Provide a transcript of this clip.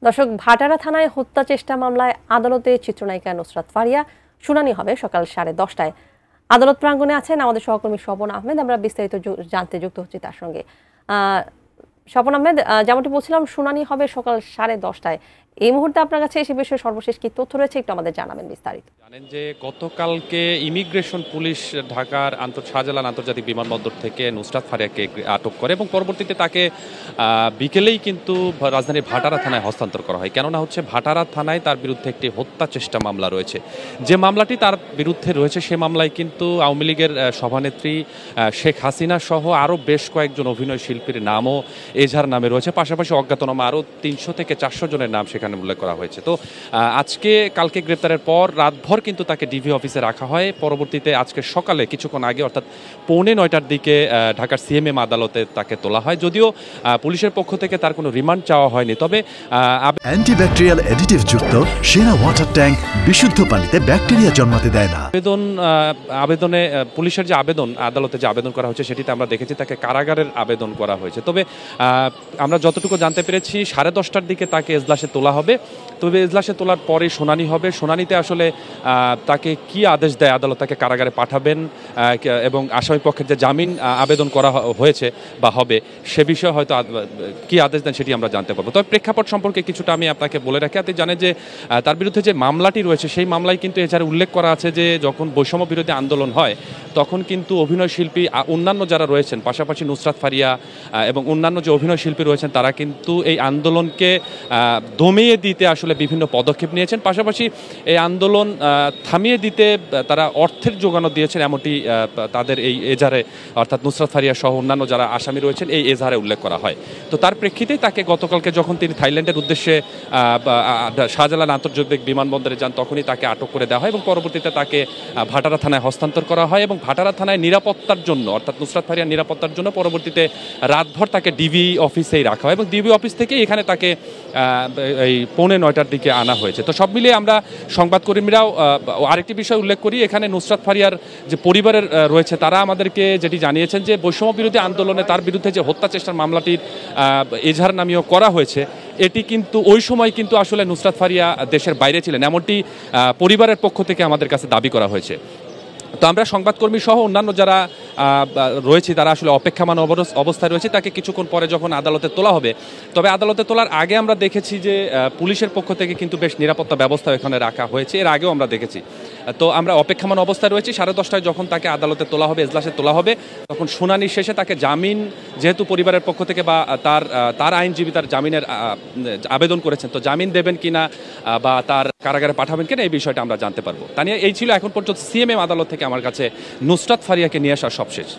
দর্শক, ভাটারা থানায় হত্যা চেষ্টা মামলায় আদালতে চিত্রনায়িকা নুসরাত ফারিয়া শুনানি হবে সকাল 10:30টায়। আদালত প্রাঙ্গণে আছেন আমাদের সহকর্মী স্বপন আহমেদ। আমরা বিস্তারিত জানতে যুক্ত হচ্ছি তার সঙ্গে। স্বপন আহমেদ, যেমনটি বলছিলাম, শুনানি হবে সকাল 10:30টায়। এই মুহূর্তে আপনার কাছে এসে বিষয়ে সর্বশেষ কি তথ্য রয়েছে, একটু আমাদের জানাবেন বিস্তারিত। জানেন যে গতকালকে ইমিগ্রেশন পুলিশ ঢাকার শাহজালাল আন্তর্জাতিক বিমানবন্দর থেকে নুসরাত ফারিয়াকে আটক করে এবং পরবর্তীতে তাকে বিকেলেই কিন্তু রাজধানীর ভাটারা থানায় হস্তান্তর করা হয়। কেননা হচ্ছে ভাটারা থানায় তার বিরুদ্ধে একটি হত্যা চেষ্টা মামলা রয়েছে। যে মামলাটি তার বিরুদ্ধে রয়েছে সে মামলায় কিন্তু আওয়ামী লীগের সভানেত্রী শেখ হাসিনা সহ আরও বেশ কয়েকজন অভিনয় শিল্পীর নামও এজাহার নামে রয়েছে। পাশাপাশি অজ্ঞাতনামা আরও 300 থেকে 400 জনের নাম সেখানে উল্লেখ করা হয়েছে। তো কালকে গ্রেপ্তারের পর রাতভর কিন্তু তাকে ডিবি অফিসে রাখা হয়। পরবর্তীতে আজকে সকালে কিছুক্ষণ আগে অর্থাৎ 8:45টার দিকে ঢাকার সিএমএম আদালতে তাকে তোলা হয়। যদিও পুলিশের পক্ষ থেকে তার কোনো রিমান্ড চাওয়া হয়নি, তবে অ্যান্টিব্যাকটেরিয়াল অ্যাডিটিভ যুক্ত সেরা ওয়াটার ট্যাঙ্ক বিশুদ্ধ পানিতে ব্যাকটেরিয়া জন্মাতে দেয় না। আবেদনে পুলিশের যে আবেদন, আদালতে যে আবেদন করা হয়েছে সেটিতে আমরা দেখেছি তাকে কারাগারের আবেদন করা হয়েছে। তবে আমরা যতটুকু জানতে পেরেছি 10:30টার দিকে তাকে এজলাসে তোলা হবে। তবে এজলাসে তোলার পরে শুনানি হবে। শুনানিতে আসলে তাকে কি আদেশ দেয় আদালত, তাকে কারাগারে পাঠাবেন এবং আসামি পক্ষের যে জামিন আবেদন করা হয়েছে বা হবে সে বিষয়ে হয়তো কি আদেশ দেন সেটি আমরা জানতে পারবো। তবে প্রেক্ষাপট সম্পর্কে কিছুটা আমি আপনাকে বলে রাখি। আপনি জানেন যে তার বিরুদ্ধে যে মামলাটি রয়েছে সেই মামলায় কিন্তু এছাড়া উল্লেখ করা আছে যে যখন বৈষম্য বিরোধী আন্দোলন হয় তখন কিন্তু অভিনয় শিল্পী অন্যান্য যারা রয়েছেন, পাশাপাশি নুসরাত ফারিয়া এবং অন্যান্য যে অভিনয় শিল্পী রয়েছেন তারা কিন্তু এই আন্দোলনকে দমিয়ে দিতে আসলে বিভিন্ন পদক্ষেপ নিয়েছেন। পাশাপাশি এই আন্দোলন থামিয়ে দিতে তারা অর্থের যোগানও দিয়েছেন, এমনটি তাদের এই এজাহারে অর্থাৎ নুসরাত ফারিয়া সহ অন্যান্য যারা আসামি রয়েছেন এই এজাহারে উল্লেখ করা হয়। তো তার প্রেক্ষিতেই তাকে গতকালকে যখন তিনি থাইল্যান্ডের উদ্দেশ্যে শাহজালাল আন্তর্জাতিক বিমানবন্দরে যান তখনই তাকে আটক করে দেওয়া হয় এবং পরবর্তীতে তাকে ভাটারা থানায় হস্তান্তর করা হয় এবং ভাটারা থানায় নিরাপত্তার জন্য অর্থাৎ নুসরাত ফারিয়ার নিরাপত্তার জন্য পরবর্তীতে রাতভর তাকে ডিবি অফিসেই রাখা হয় এবং ডিবি অফিস থেকে এখানে তাকে এই 8:45টার দিকে আনা হয়েছে। তো সব মিলিয়ে আমরা সংবাদকর্মীরাও আরেকটি বিষয় উল্লেখ করি, এখানে নুসরাত ফারিয়ার যে পরিবারের রয়েছে তারা আমাদেরকে যেটি জানিয়েছেন যে বৈষম্য বিরোধী আন্দোলনে তার বিরুদ্ধে যে হত্যা চেষ্টার মামলাটির এজাহার নামীয় করা হয়েছে এটি কিন্তু ওই সময় কিন্তু আসলে নুসরাত ফারিয়া দেশের বাইরে ছিলেন, এমনটি পরিবারের পক্ষ থেকে আমাদের কাছে দাবি করা হয়েছে। তো আমরা সংবাদকর্মী সহ অন্যান্য যারা রয়েছে তারা আসলে অপেক্ষমান অবস্থায় রয়েছে। তাকে কিছুক্ষণ পরে যখন আদালতে তোলা হবে, তবে আদালতে তোলার আগে আমরা দেখেছি যে পুলিশের পক্ষ থেকে কিন্তু বেশ নিরাপত্তা ব্যবস্থা এখানে রাখা হয়েছে, এর আগেও আমরা দেখেছি। তো আমরা অপেক্ষমান অবস্থায় রয়েছি। 10:30টায় যখন তাকে আদালতে তোলা হবে, এজলাসে তোলা হবে, তখন শুনানি শেষে তাকে জামিন, যেহেতু পরিবারের পক্ষ থেকে বা তার আইনজীবী তার জামিনের আবেদন করেছেন, তো জামিন দেবেন কিনা বা তার কারাগারে পাঠাবেন কিনা এই বিষয়টা আমরা জানতে পারবো। তা নিয়ে এই ছিল এখন পর্যন্ত সিএমএম আদালত থেকে আমার কাছে নুসরাত ফারিয়াকে নিয়ে আসার সবশেষ।